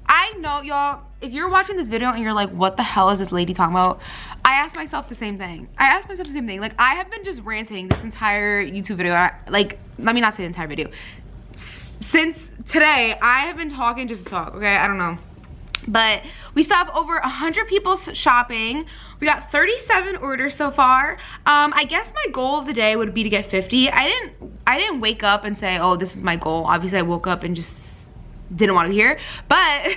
I know, y'all, if you're watching this video and you're like, what the hell is this lady talking about? I asked myself the same thing. Like, I have been just ranting this entire YouTube video. Like, let me not say the entire video. Since today, I have been talking just to talk, okay? I don't know. But we still have over 100 people shopping. We got 37 orders so far. I guess my goal of the day would be to get 50. I didn't wake up and say, oh, this is my goal. Obviously, I woke up and just didn't want to be here. But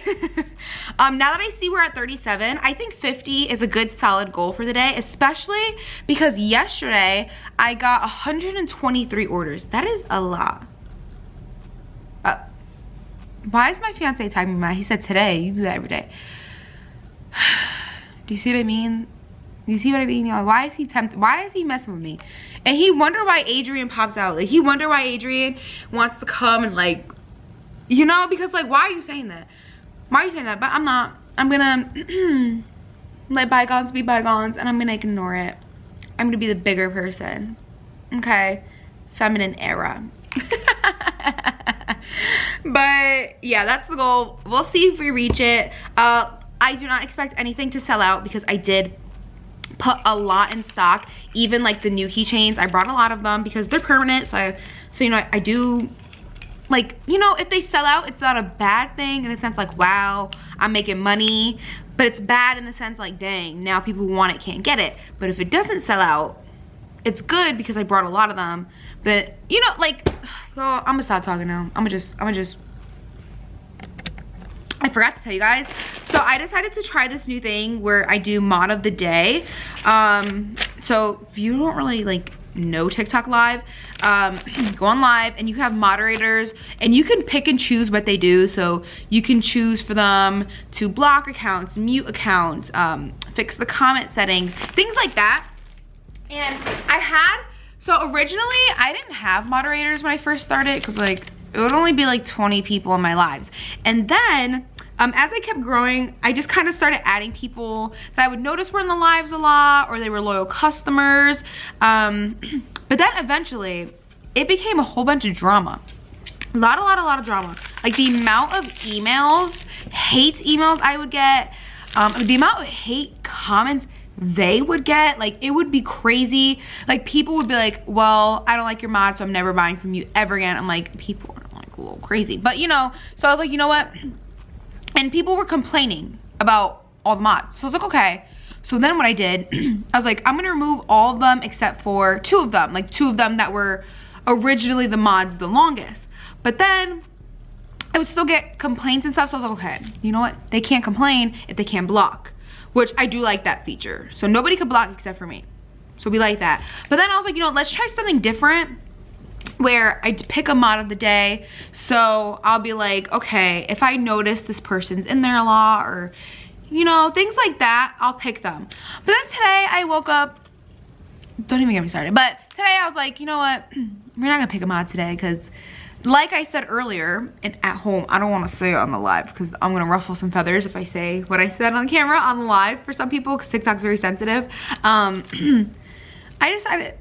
now that I see we're at 37, I think 50 is a good solid goal for the day, especially because yesterday I got 123 orders. That is a lot. Why is my fiance tagging me? He said today. You do that every day. Do you see what I mean? Do you see what I mean, y'all? Why is he why is he messing with me? And he wonder why Adrian pops out. Like, he wonder why Adrian wants to come and like, you know, because like, why are you saying that? Why are you saying that? But I'm not. I'm gonna let bygones be bygones, and I'm gonna ignore it. I'm gonna be the bigger person. Okay? Feminine era. But yeah, that's the goal. We'll see if we reach it. I do not expect anything to sell out because I did put a lot in stock. Even like the new keychains, I brought a lot of them because they're permanent. So you know, I do, like, you know, if they sell out, it's not a bad thing in the sense like, wow, I'm making money. But it's bad in the sense like, dang, now people who want it can't get it. But if it doesn't sell out, it's good because I brought a lot of them. But you know, like, well, I'm gonna stop talking now. I'm gonna just I forgot to tell you guys. So I decided to try this new thing where I do mod of the day. So if you don't really like know TikTok live, go on live and you have moderators and you can pick and choose what they do. So you can choose for them to block accounts, mute accounts, fix the comment settings, things like that. And so originally I didn't have moderators when I first started because like it would only be like 20 people in my lives. And then as I kept growing, I just kind of started adding people that I would notice were in the lives a lot, or they were loyal customers. But then eventually it became a whole bunch of drama. A lot of drama. Like the amount of emails, hate emails I would get, the amount of hate comments they would get, like it would be crazy. Like people would be like, well, I don't like your mod, so I'm never buying from you ever again. I'm like, people are like a little crazy, but you know, so I was like, you know what? And people were complaining about all the mods. So I was like, okay. So then what I did, I was like, I'm gonna remove all of them except for two of them, like two of them that were originally the mods the longest. But then I would still get complaints and stuff. So I was like, okay, you know what? They can't complain if they can't block. Which I do like that feature. So nobody could block except for me. So we like that. But then I was like, you know, let's try something different where I pick a mod of the day. So I'll be like, okay, if I notice this person's in there a lot or, you know, things like that, I'll pick them. But then today I woke up, don't even get me started. But today I was like, you know what? We're not gonna pick a mod today because like I said earlier, and at home, I don't want to say it on the live because I'm going to ruffle some feathers if I say what I said on camera on the live for some people, because TikTok's very sensitive. I decided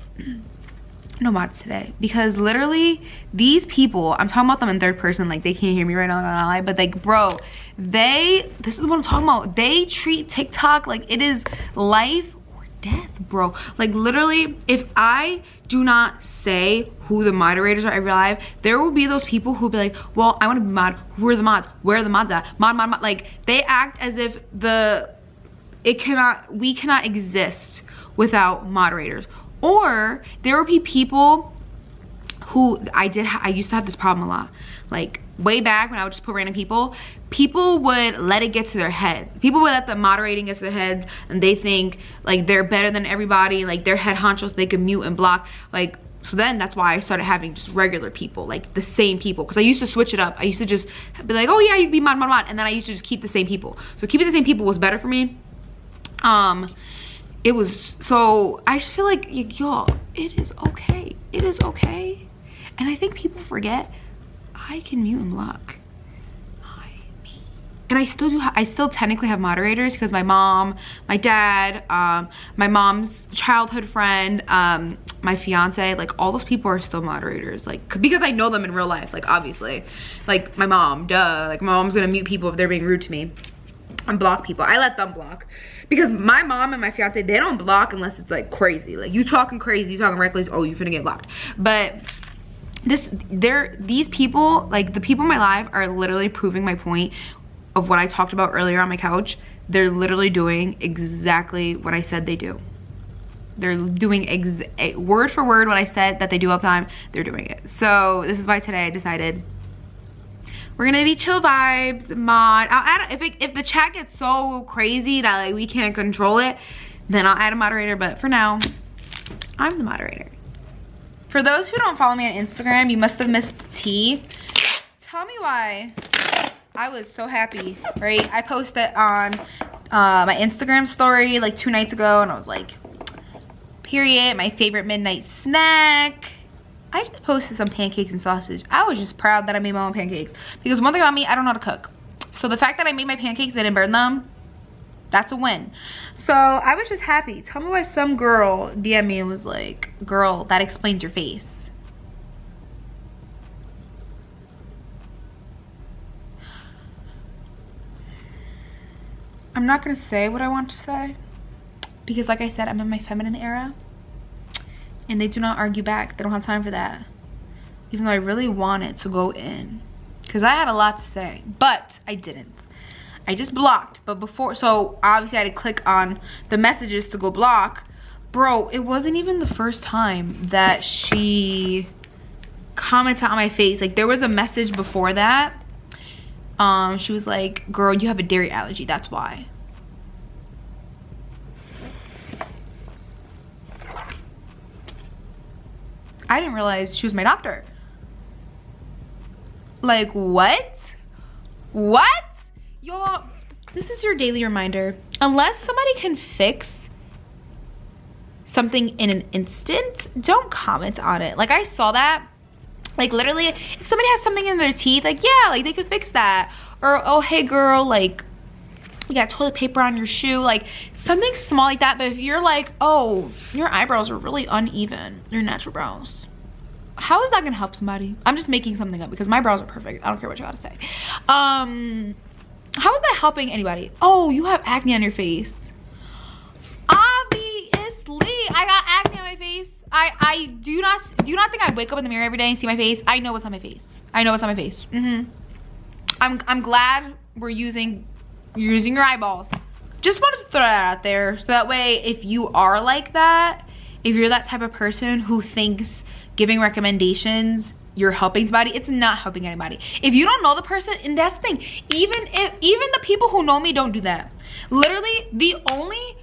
no mods today because literally these people, I'm talking about them in third person, like they can't hear me right now, I'm not gonna lie, but like, bro, this is what I'm talking about. They treat TikTok like it is life or death, bro. Like literally, if I do not say who the moderators are every live, there will be those people who'll be like, well, I want to be mod. Who are the mods? Where are the mods at? Mod. Like they act as if we cannot exist without moderators. Or there will be people who I used to have this problem a lot. Like way back when I would just put random people would let it get to their head. People would let the moderating get to their heads and they think like they're better than everybody, like they're head honchos, they can mute and block. Like, so then that's why I started having just regular people, like the same people. Because I used to switch it up. I used to just be like, oh yeah, you can be mod. And then I used to just keep the same people. So keeping the same people was better for me. It was, so I just feel like, y'all, it is okay. It is okay. And I think people forget I can mute and block. And I still technically have moderators because my mom, my dad, my mom's childhood friend, my fiance, like all those people are still moderators, like because I know them in real life, like obviously, like my mom, duh, like my mom's gonna mute people if they're being rude to me and block people. I let them block because my mom and my fiance, they don't block unless it's like crazy, like you talking crazy, you talking reckless, oh, you finna get blocked. But these people, like the people in my life are literally proving my point of what I talked about earlier on my couch. They're literally doing exactly what I said they do. They're doing word for word what I said that they do all the time. They're doing it. So this is why today I decided we're gonna be chill vibes mod. I'll add, if the chat gets so crazy that like we can't control it, then I'll add a moderator. But for now, I'm the moderator. For those who don't follow me on Instagram, you must have missed the tea. Tell me why I was so happy, right? I posted on my Instagram story like 2 nights ago and I was like, period, my favorite midnight snack. I just posted some pancakes and sausage. I was just proud that I made my own pancakes because one thing about me, I don't know how to cook. So the fact that I made my pancakes and didn't burn them, that's a win. So I was just happy. Tell me why some girl DM'd me and was like, girl, that explains your face. I'm not gonna say what I want to say because like I said, I'm in my feminine era and they do not argue back. They don't have time for that. Even though I really wanted to go in because I had a lot to say, but I didn't. I just blocked, but before, so obviously I had to click on the messages to go block. Bro, it wasn't even the first time that she commented on my face. Like there was a message before that. She was like, girl, you have a dairy allergy, that's why. I didn't realize she was my doctor. Like, what? What? Y'all, this is your daily reminder. Unless somebody can fix something in an instant, don't comment on it. Like, I saw that. Like literally, if somebody has something in their teeth, like yeah, like they could fix that. Or oh hey girl, like you got toilet paper on your shoe, like something small like that. But if you're like, oh, your eyebrows are really uneven, your natural brows, how is that gonna help somebody? I'm just making something up because my brows are perfect. I don't care what you gotta say. How is that helping anybody? Oh, you have acne on your face. Obviously, I got acne on my face. I do not think I wake up in the mirror every day and see my face. I know what's on my face. I know what's on my face. I'm glad you're using your eyeballs. Just wanted to throw that out there so that way if you are like that, if you're that type of person who thinks giving recommendations you're helping somebody, it's not helping anybody. If you don't know the person, and that's the thing, even the people who know me don't do that. Literally the only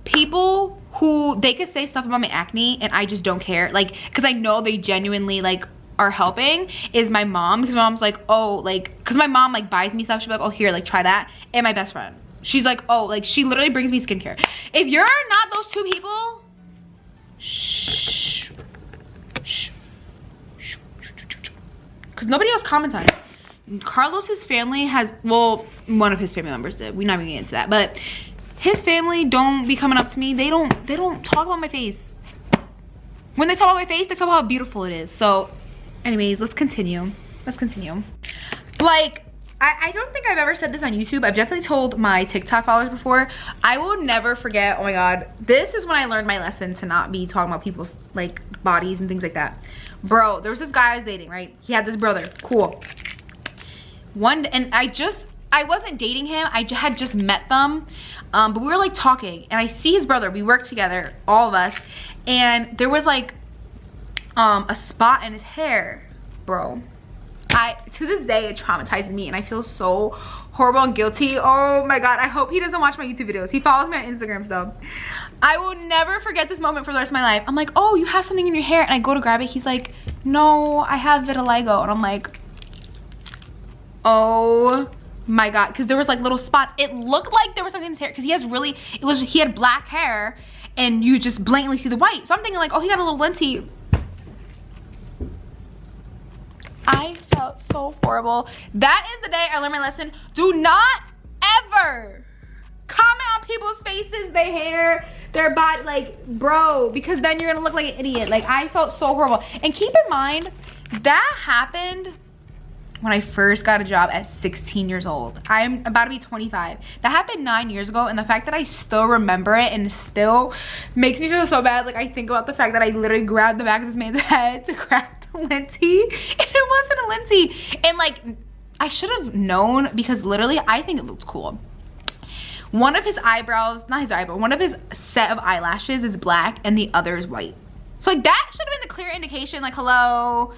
people who they could say stuff about my acne and I just don't care, like because I know they genuinely like are helping, is my mom. Because my mom's like, oh, like because my mom like buys me stuff, she's like, oh here, like try that. And my best friend, she's like, oh, like she literally brings me skincare. If you're not those two people, shh, shh, shh. because nobody else comments on it. Carlos's family has, well, one of his family members did. We're not even getting into that, but his family don't be coming up to me. They don't talk about my face. When they talk about my face, they talk about how beautiful it is. So anyways, let's continue. Like, I don't think I've ever said this on YouTube. I've definitely told my TikTok followers before. I will never forget, oh my God, this is when I learned my lesson to not be talking about people's like bodies and things like that. Bro, there was this guy I was dating, right? He had this brother, cool. And I wasn't dating him, I had just met them, but we were like talking, and I see his brother, we worked together, all of us, and there was like a spot in his hair, bro. To this day, it traumatizes me, and I feel so horrible and guilty. Oh my God, I hope he doesn't watch my YouTube videos. He follows me on Instagram, so I will never forget this moment for the rest of my life. I'm like, oh, you have something in your hair, and I go to grab it. He's like, no, I have vitiligo, and I'm like, oh my God, because there was like little spots. It looked like there was something in his hair, because he had black hair, and you just blatantly see the white. So I'm thinking like, oh, he got a little linty. I felt so horrible. That is the day I learned my lesson. Do not ever comment on people's faces, their hair, their body, like, bro, because then you're gonna look like an idiot. Like, I felt so horrible. And keep in mind, that happened when I first got a job at 16 years old. I'm about to be 25. That happened 9 years ago, and the fact that I still remember it and still makes me feel so bad. Like, I think about the fact that I literally grabbed the back of this man's head to grab the linty, and it wasn't a linty. And like, I should have known, because literally I think it looks cool. One of his eyebrows, not his eyebrow, one of his set of eyelashes is black and the other is white. So like, that should have been the clear indication, like, hello,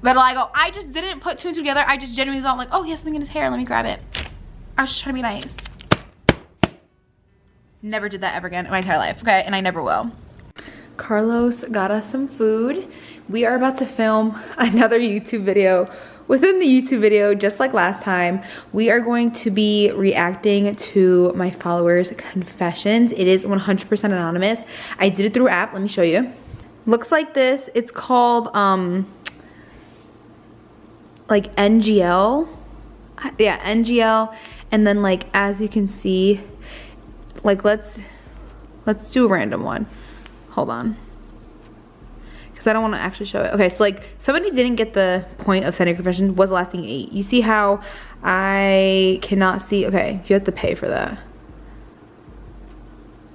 vitiligo. I just didn't put two and two together. I just genuinely thought like, oh, he has something in his hair, let me grab it. I was just trying to be nice. Never did that ever again in my entire life, okay? And I never will. Carlos got us some food. We are about to film another YouTube video. Within the YouTube video, just like last time, we are going to be reacting to my followers' confessions. It is 100% anonymous. I did it through app. Let me show you. Looks like this. It's called like NGL. Yeah, NGL. And then like, as you can see, like let's do a random one. Hold on, because I don't want to actually show it. Okay, so like, somebody didn't get the point of sending confession. Was the last thing 8? You see how I cannot see? Okay, you have to pay for that.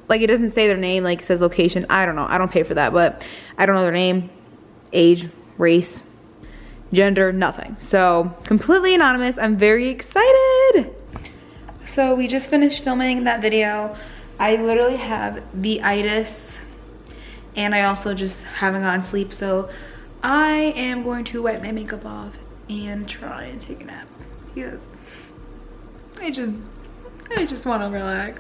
Like, it doesn't say their name, like it says location. I don't know, I don't pay for that, but I don't know their name, age, race, gender, nothing. So completely anonymous. I'm very excited. So we just finished filming that video. I literally have the itis, and I also just haven't gotten sleep, so I am going to wipe my makeup off and try and take a nap. Yes, I just want to relax.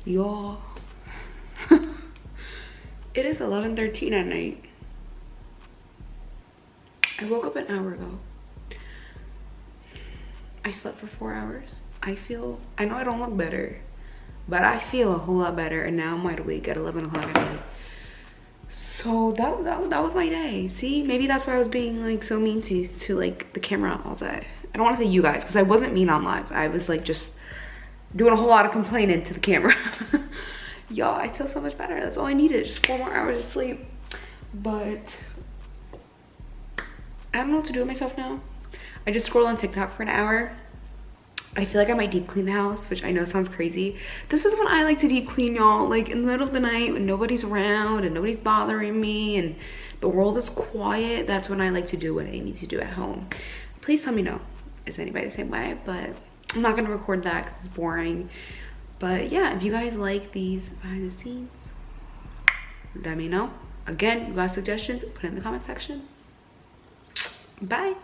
Y'all, it is 11:13 at night. I woke up an hour ago. I slept for 4 hours. I know I don't look better, but I feel a whole lot better, and now I'm wide awake at 11 o'clock at night. So that was my day. See, maybe that's why I was being like so mean to like the camera all day. I don't want to say you guys, because I wasn't mean on live. I was like just doing a whole lot of complaining to the camera. Y'all, I feel so much better. That's all I needed, just 4 more hours of sleep. But I don't know what to do with myself now. I just scroll on TikTok for an hour. I feel like I might deep clean the house, which I know sounds crazy. This is when I like to deep clean, y'all. Like in the middle of the night when nobody's around and nobody's bothering me and the world is quiet. That's when I like to do what I need to do at home. Please tell me no. Is anybody the same way? But I'm not gonna record that because it's boring. But yeah, if you guys like these behind the scenes, let me know. Again, you got suggestions, put it in the comment section. Bye.